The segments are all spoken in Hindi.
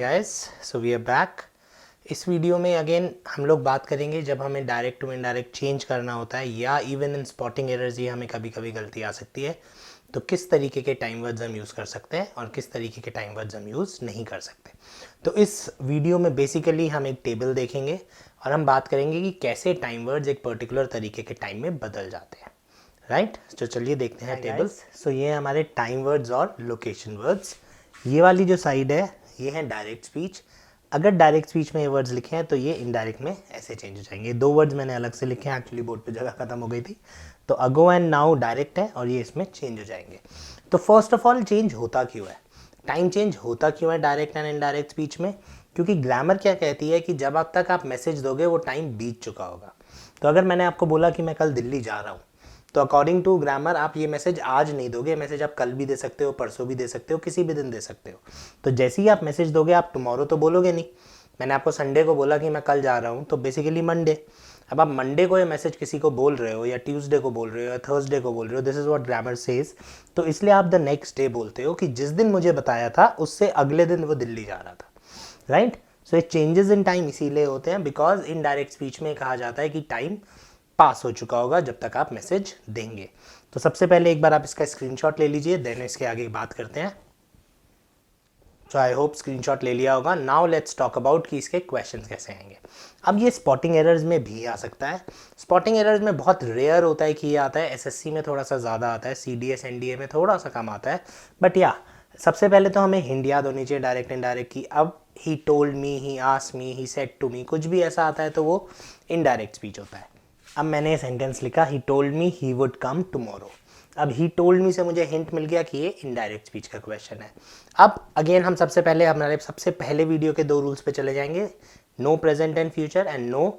Guys, so we are back. इस वीडियो में अगेन हम लोग बात करेंगे जब हमें डायरेक्ट टू इनडायरेक्ट चेंज करना होता है या इवन इन स्पॉटिंग एरर्स ही हमें कभी कभी गलती आ सकती है, तो किस तरीके के टाइम वर्ड्स हम यूज़ कर सकते हैं और किस तरीके के टाइम वर्ड्स हम यूज़ नहीं कर सकते। तो इस वीडियो में बेसिकली हम एक टेबल देखेंगे और हम बात करेंगे कि कैसे टाइम वर्ड्स एक पर्टिकुलर तरीके के टाइम में बदल जाते हैं। राइट, तो चलिए देखते हैं टेबल। सो ये है हमारे टाइम वर्ड्स और लोकेशन वर्ड्स। ये वाली जो साइड है ये है डायरेक्ट स्पीच। अगर डायरेक्ट स्पीच में ये वर्ड्स लिखे हैं तो ये इनडायरेक्ट में ऐसे चेंज हो जाएंगे। दो वर्ड्स मैंने अलग से लिखे हैं, एक्चुअली बोर्ड पे जगह खत्म हो गई थी, तो अगो एंड नाउ डायरेक्ट है और ये इसमें चेंज हो जाएंगे। तो फर्स्ट ऑफ ऑल चेंज होता क्यों है, टाइम चेंज होता क्यों है डायरेक्ट एंड इनडायरेक्ट स्पीच में? क्योंकि ग्रामर क्या कहती है कि जब आप तक आप मैसेज दोगे वो टाइम बीत चुका होगा। तो अगर मैंने आपको बोला कि मैं कल दिल्ली जा रहा हूँ, तो अकॉर्डिंग टू ग्रामर आप ये मैसेज आज नहीं दोगे, मैसेज आप कल भी दे सकते हो, परसों भी दे सकते हो, किसी भी दिन दे सकते हो। तो जैसे ही आप मैसेज दोगे आप टुमारो तो बोलोगे नहीं। मैंने आपको संडे को बोला कि मैं कल जा रहा हूँ, तो बेसिकली मंडे। अब आप मंडे को ये मैसेज किसी को बोल रहे हो या ट्यूसडे को बोल रहे हो या थर्सडे को बोल रहे हो, this is what grammar says. तो इसलिए आप द नेक्स्ट डे बोलते हो कि जिस दिन मुझे बताया था उससे अगले दिन वो दिल्ली जा रहा था। राइट, सो ये चेंजेस इन टाइम इसीलिए होते हैं बिकॉज इन डायरेक्ट स्पीच में कहा जाता है कि टाइम पास हो चुका होगा जब तक आप मैसेज देंगे। तो सबसे पहले एक बार आप इसका स्क्रीनशॉट ले लीजिए, देन इसके आगे बात करते हैं। तो आई होप स्क्रीनशॉट ले लिया होगा। नाउ लेट्स टॉक अबाउट कि इसके क्वेश्चंस कैसे आएंगे। अब ये स्पॉटिंग एरर्स में भी आ सकता है। स्पॉटिंग एरर्स में बहुत रेयर होता है कि ये आता है, एसएससी में थोड़ा सा ज़्यादा आता है, सीडीएस एनडीए में थोड़ा सा कम आता है। बट या सबसे पहले तो हमें हिंट याद होनी चाहिए डायरेक्ट इनडायरेक्ट की। अब he told me, he asked me, he said to me, कुछ भी ऐसा आता है तो वो इनडायरेक्ट स्पीच होता है। अब मैंने सेंटेंस लिखा ही told me he would come tomorrow. अब ही टोल्ड मी से मुझे हिंट मिल गया कि ये इनडायरेक्ट स्पीच का क्वेश्चन है। अब अगेन हम सबसे पहले हमारे सबसे पहले वीडियो के दो रूल्स पे चले जाएंगे, no present and future and no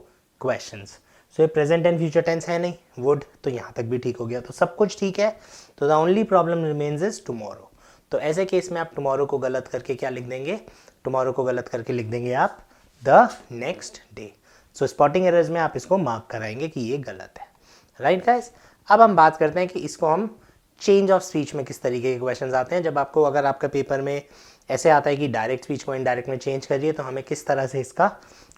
questions. So ये प्रेजेंट एंड फ्यूचर टेंस है नहीं, वुड, तो यहाँ तक भी ठीक हो गया, तो सब कुछ ठीक है। तो the only problem remains is tomorrow. तो ऐसे केस में आप टुमारो को गलत करके क्या लिख देंगे? टुमारो को गलत करके लिख देंगे आप the next day. So spotting errors में आप इसको मार्क कराएंगे कि ये गलत है। राइट गाइस, अब हम बात करते हैं कि इसको हम चेंज ऑफ स्पीच में किस तरीके के क्वेश्चंस आते हैं। जब आपको अगर आपका पेपर में ऐसे आता है कि डायरेक्ट स्पीच को इनडायरेक्ट में चेंज करिए, तो हमें किस तरह से इसका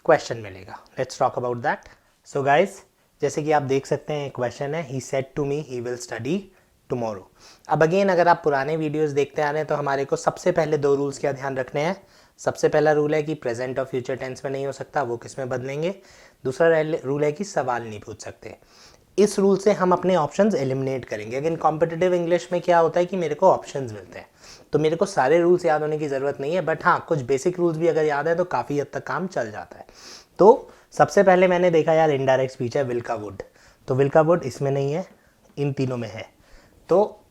क्वेश्चन मिलेगा। Let's talk about that. So guys, जैसे कि आप देख सकते हैं क्वेश्चन है he said to me he will study tomorrow. अब अगेन अगर आप पुराने वीडियोस देखते आ रहे हैं तो हमारे को सबसे पहले दो रूल्स क्या ध्यान रखने हैं। सबसे पहला रूल है कि प्रेजेंट और फ्यूचर टेंस में नहीं हो सकता, वो किस में बदलेंगे। दूसरा रूल है कि सवाल नहीं पूछ सकते। इस रूल से हम अपने ऑप्शंस एलिमिनेट करेंगे। अगेन कॉम्पिटिटिव इंग्लिश में क्या होता है कि मेरे को ऑप्शंस मिलते हैं, तो मेरे को सारे रूल्स याद होने की ज़रूरत नहीं है, बट हाँ कुछ बेसिक रूल्स भी अगर याद है तो काफ़ी हद तक काम चल जाता है। तो सबसे पहले मैंने देखा यार इनडायरेक्ट स्पीच है विल का वुड, तो विल का वुड इसमें नहीं है, इन तीनों में है। तो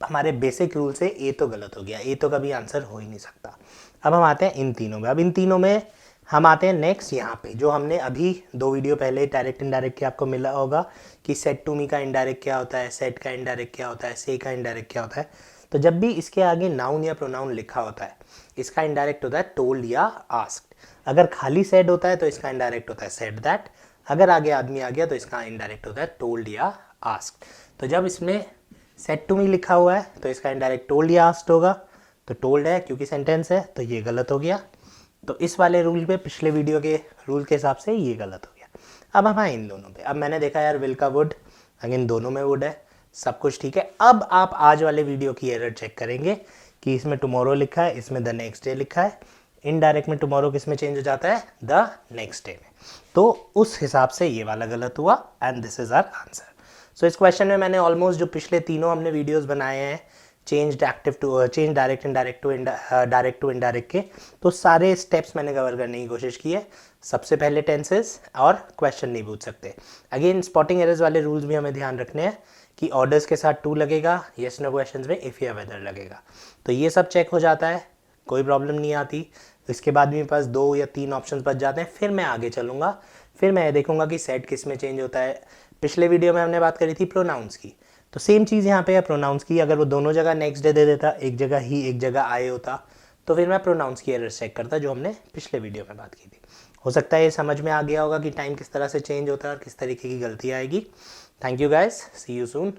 हमारे बेसिक रूल से ए तो गलत हो गया, ए तो कभी आंसर हो ही नहीं सकता। अब हम आते हैं इन तीनों में। अब इन तीनों में हम आते हैं नेक्स्ट यहाँ पे, जो हमने अभी दो वीडियो पहले डायरेक्ट इनडायरेक्ट के आपको मिला होगा कि सेड टू मी का इनडायरेक्ट क्या होता है, सेड का इनडायरेक्ट क्या होता है, से का इनडायरेक्ट क्या होता है। तो जब भी इसके आगे नाउन या प्रोनाउन लिखा होता है, इसका इनडायरेक्ट होता है टोल्ड या आस्क्ड। अगर खाली सेड होता है तो इसका इनडायरेक्ट होता है सेड दैट। अगर आगे आदमी आ गया तो इसका इनडायरेक्ट होता है टोल्ड या आस्क्ड। तो जब इसमें सेड टू मी लिखा हुआ है तो इसका इनडायरेक्ट टोल्ड या आस्क्ड होगा। तो टोल्ड है क्योंकि सेंटेंस है, तो ये गलत हो गया। तो इस वाले रूल पे, पिछले वीडियो के रूल के हिसाब से ये गलत हो गया। अब हम आए इन दोनों पे। अब मैंने देखा यार विल का वुड, अगेन दोनों में वुड है, सब कुछ ठीक है। अब आप आज वाले वीडियो की एरर चेक करेंगे कि इसमें टुमारो लिखा है, इसमें द नेक्स्ट डे लिखा है। इनडायरेक्ट में टुमारो किस में चेंज हो जाता है? द नेक्स्ट डे में। तो उस हिसाब से ये वाला गलत हुआ and this is our answer. So इस क्वेश्चन में मैंने ऑलमोस्ट जो पिछले तीनों हमने वीडियोस बनाए हैं change direct indirect to direct to indirect के, तो सारे स्टेप्स मैंने कवर करने की कोशिश की है। सबसे पहले टेंसेस और क्वेश्चन नहीं पूछ सकते। अगेन स्पॉटिंग एरर्स वाले रूल्स भी हमें ध्यान रखने हैं कि ऑर्डर्स के साथ टू लगेगा, यस नो क्वेश्चंस में इफ या वेदर लगेगा। तो ये सब चेक हो जाता है, कोई प्रॉब्लम नहीं आती। इसके बाद मेरे पास दो या तीन ऑप्शंस बच जाते हैं। फिर मैं आगे चलूँगा, फिर मैं देखूंगा कि सेट किस में चेंज होता है। पिछले वीडियो में हमने बात करी थी प्रोनाउंस की, तो सेम चीज़ यहाँ पे है प्रोनाउंस की। अगर वो दोनों जगह नेक्स्ट डे दे देता, एक जगह ही एक जगह आए होता, तो फिर मैं प्रोनाउंस की एरर चेक करता जो हमने पिछले वीडियो में बात की थी। हो सकता है ये समझ में आ गया होगा कि टाइम किस तरह से चेंज होता है और किस तरीके की गलती आएगी। Thank you guys, see you soon.